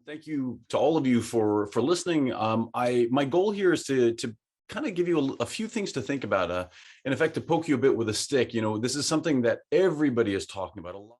Thank you to all of you for listening. My goal here is to kind of give you a few things to think about. In effect, to poke you a bit with a stick. You know, this is something that everybody is talking about a lot.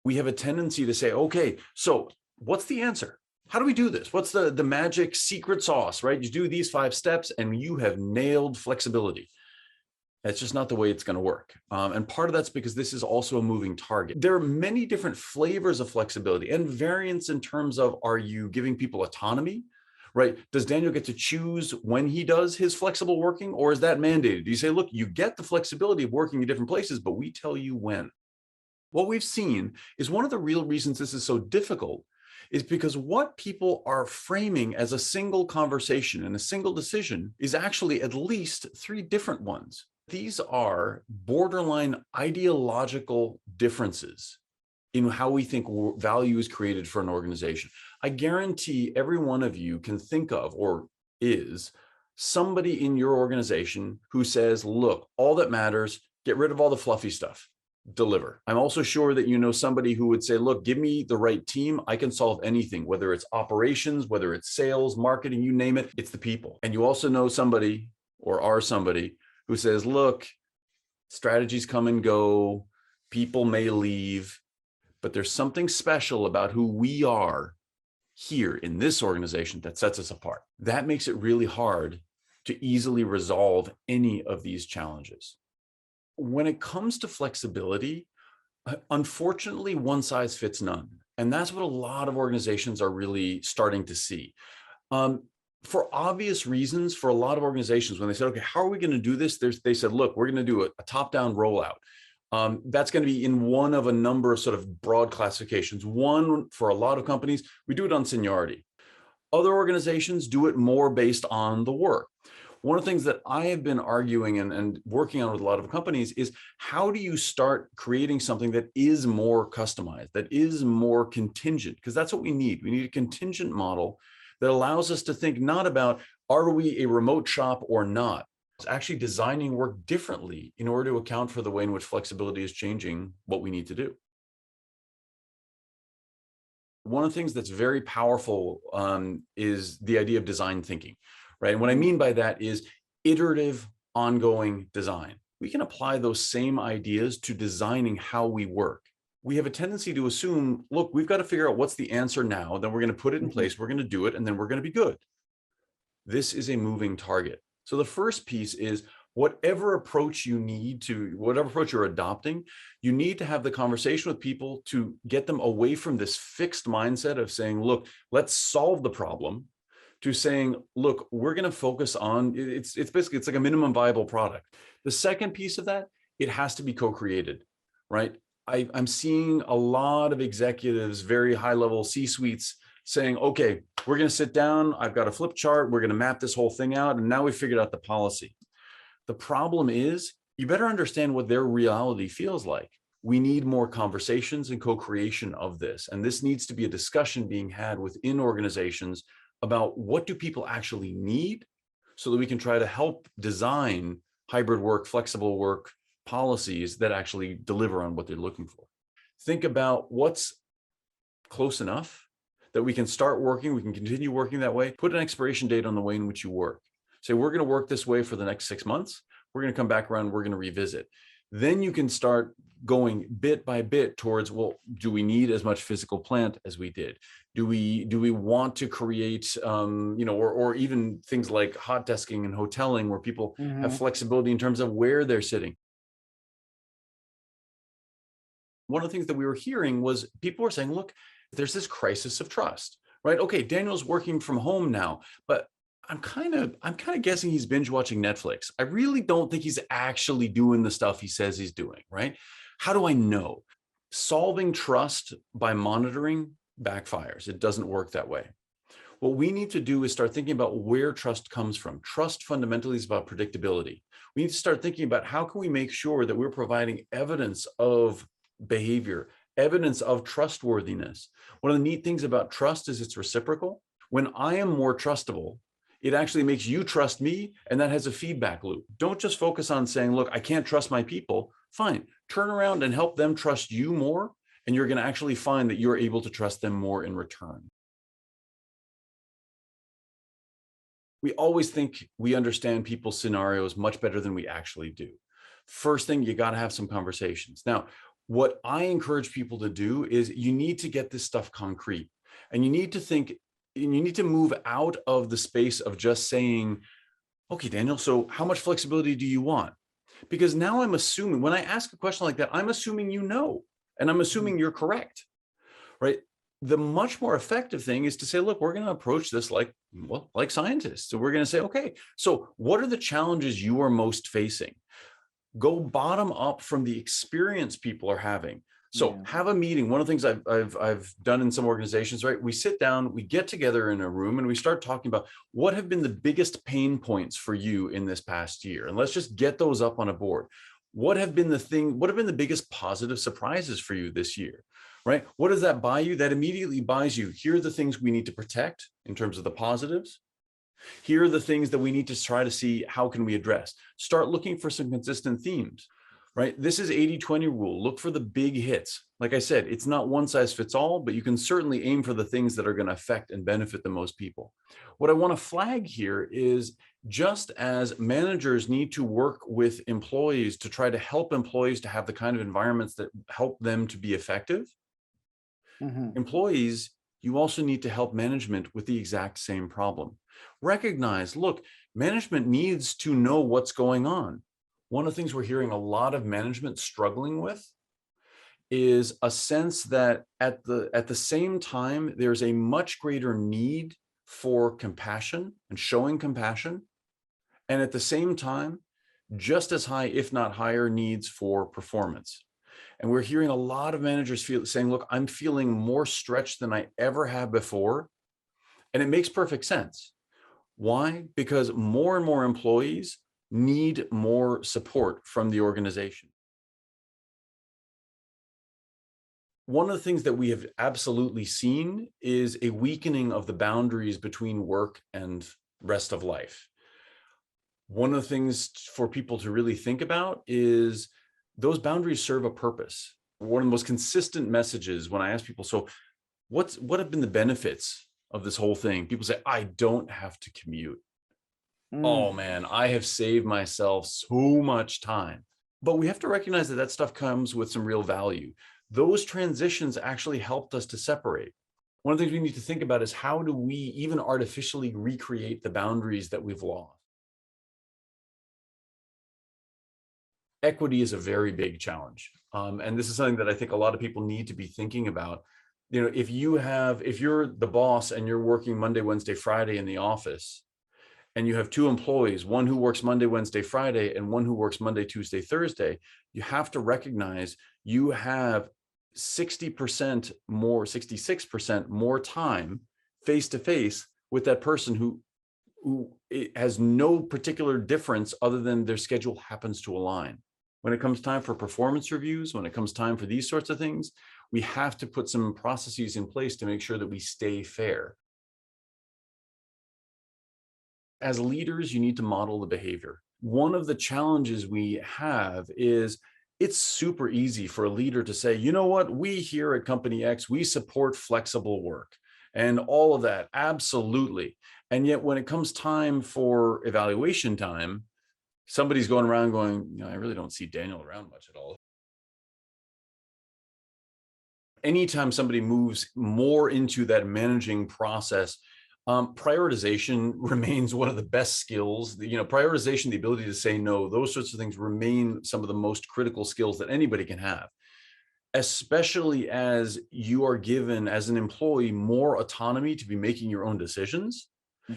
We have a tendency to say, okay, so what's the answer? How do we do this? What's the magic secret sauce, right? You do these 5 steps and you have nailed flexibility. That's just not the way it's going to work. And part of that's because this is also a moving target. There are many different flavors of flexibility and variants in terms of, are you giving people autonomy, right? Does Daniel get to choose when he does his flexible working, or is that mandated? Do you say, look, you get the flexibility of working in different places, but we tell you when? What we've seen is one of the real reasons this is so difficult is because what people are framing as a single conversation and a single decision is actually at least 3 different ones. These are borderline ideological differences in how we think value is created for an organization. I guarantee every one of you can think of, or is, somebody in your organization who says, look, all that matters, get rid of all the fluffy stuff, deliver. I'm also sure that you know somebody who would say, look, give me the right team, I can solve anything, whether it's operations, whether it's sales, marketing, you name it, it's the people. And you also know somebody, or are somebody, who says, look, strategies come and go, people may leave, but there's something special about who we are here in this organization that sets us apart. That makes it really hard to easily resolve any of these challenges. When it comes to flexibility, unfortunately, one size fits none. And that's what a lot of organizations are really starting to see. For obvious reasons, for a lot of organizations, when they said, okay, how are we going to do this? They said, look, we're going to do a top-down rollout. That's going to be in one of a number of sort of broad classifications. One, for a lot of companies, we do it on seniority. Other organizations do it more based on the work. One of the things that I have been arguing and working on with a lot of companies is, how do you start creating something that is more customized, that is more contingent? Because that's what we need. We need a contingent model that allows us to think not about, are we a remote shop or not? It's actually designing work differently in order to account for the way in which flexibility is changing what we need to do. One of the things that's very powerful is the idea of design thinking, right? And what I mean by that is iterative, ongoing design. We can apply those same ideas to designing how we work. We have a tendency to assume, look, we've got to figure out what's the answer now, then we're going to put it in place, we're going to do it, and then we're going to be good. This is a moving target. So the first piece is, whatever approach you need to, whatever approach you're adopting, you need to have the conversation with people to get them away from this fixed mindset of saying, look, let's solve the problem, to saying, look, we're going to focus on, it's basically, it's like a minimum viable product. The second piece of that, it has to be co-created, right? I'm seeing a lot of executives, very high level C-suites saying, okay, we're going to sit down. I've got a flip chart. We're going to map this whole thing out. And now we've figured out the policy. The problem is, you better understand what their reality feels like. We need more conversations and co-creation of this. And this needs to be a discussion being had within organizations about, what do people actually need, so that we can try to help design hybrid work, flexible work policies that actually deliver on what they're looking for. Think about what's close enough that we can start working, we can continue working that way. Put an expiration date on the way in which you work. Say, we're going to work this way for the next 6 months. We're going to come back around, we're going to revisit. Then you can start going bit by bit towards, well, do we need as much physical plant as we did? Do we want to create, or even things like hot desking and hoteling, where people have flexibility in terms of where they're sitting. One of the things that we were hearing was people were saying, look, there's this crisis of trust, right? Okay, Daniel's working from home now, but I'm kind of guessing he's binge watching Netflix. I really don't think he's actually doing the stuff he says he's doing, right? How do I know? Solving trust by monitoring backfires. It doesn't work that way. What we need to do is start thinking about where trust comes from. Trust fundamentally is about predictability. We need to start thinking about, how can we make sure that we're providing evidence of behavior, evidence of trustworthiness. One of the neat things about trust is it's reciprocal. When I am more trustable, it actually makes you trust me, and that has a feedback loop. Don't just focus on saying, look, I can't trust my people. Fine, turn around and help them trust you more, And you're going to actually find that you're able to trust them more in return. We always think we understand people's scenarios much better than we actually do. First thing, you got to have some conversations. Now, what I encourage people to do is you need to get this stuff concrete, and you need to think, and you need to move out of the space of just saying, okay, Daniel, so how much flexibility do you want? Because now I'm assuming, when I ask a question like that, I'm assuming you know, and I'm assuming you're correct, right? The much more effective thing is to say, look, we're going to approach this like, well, like scientists. So we're going to say, okay, so what are the challenges you are most facing? Go bottom up from the experience people are having. So have a meeting. One of the things I've done in some organizations, right? We sit down, we get together in a room, and we start talking about what have been the biggest pain points for you in this past year. And let's just get those up on a board. What have been the biggest positive surprises for you this year? Right? What does that buy you? That immediately buys you, here are the things we need to protect in terms of the positives. Here are the things that we need to try to see, how can we address? Start looking for some consistent themes, right? This is 80-20 rule. Look for the big hits. Like I said, it's not one size fits all, but you can certainly aim for the things that are going to affect and benefit the most people. What I want to flag here is, just as managers need to work with employees to try to help employees to have the kind of environments that help them to be effective, employees, you also need to help management with the exact same problem. Recognize, look, management needs to know what's going on. One of the things we're hearing a lot of management struggling with is a sense that at the same time, there's a much greater need for compassion and showing compassion. And at the same time, just as high, if not higher, needs for performance. And we're hearing a lot of managers saying, look, I'm feeling more stretched than I ever have before. And it makes perfect sense. Why? Because more and more employees need more support from the organization. One of the things that we have absolutely seen is a weakening of the boundaries between work and rest of life. One of the things for people to really think about is those boundaries serve a purpose. One of the most consistent messages when I ask people, so what have been the benefits of this whole thing? People say, I don't have to commute. Oh man, I have saved myself so much time. But we have to recognize that that stuff comes with some real value. Those transitions actually helped us to separate. One of the things we need to think about is, how do we even artificially recreate the boundaries that we've lost? Equity is a very big challenge. And this is something that I think a lot of people need to be thinking about. You know, if you're the boss and you're working Monday, Wednesday, Friday in the office, and you have two employees, one who works Monday, Wednesday, Friday, and one who works Monday, Tuesday, Thursday, you have to recognize you have 60% more, 66% more time face-to-face with that person who it has no particular difference other than their schedule happens to align. When it comes time for performance reviews, when it comes time for these sorts of things, we have to put some processes in place to make sure that we stay fair. As leaders, you need to model the behavior. One of the challenges we have is, it's super easy for a leader to say, you know what, we here at Company X, we support flexible work and all of that. Absolutely. And yet when it comes time for evaluation time, somebody's going around going, you know, I really don't see Daniel around much at all. Anytime somebody moves more into that managing process, prioritization remains one of the best skills. You know, prioritization, the ability to say no, those sorts of things remain some of the most critical skills that anybody can have, especially as you are given as an employee more autonomy to be making your own decisions.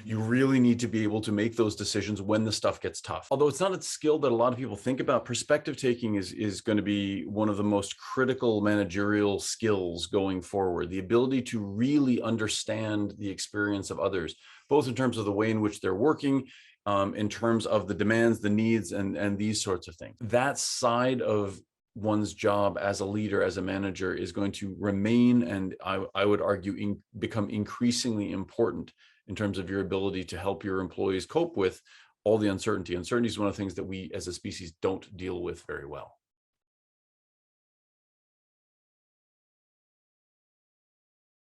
You really need to be able to make those decisions when the stuff gets tough. Although it's not a skill that a lot of people think about, perspective taking is going to be one of the most critical managerial skills going forward. The ability to really understand the experience of others, both in terms of the way in which they're working, in terms of the demands, the needs, and these sorts of things. That side of one's job as a leader, as a manager, is going to remain, and I would argue become increasingly important in terms of your ability to help your employees cope with all the uncertainty. Uncertainty is one of the things that we as a species don't deal with very well.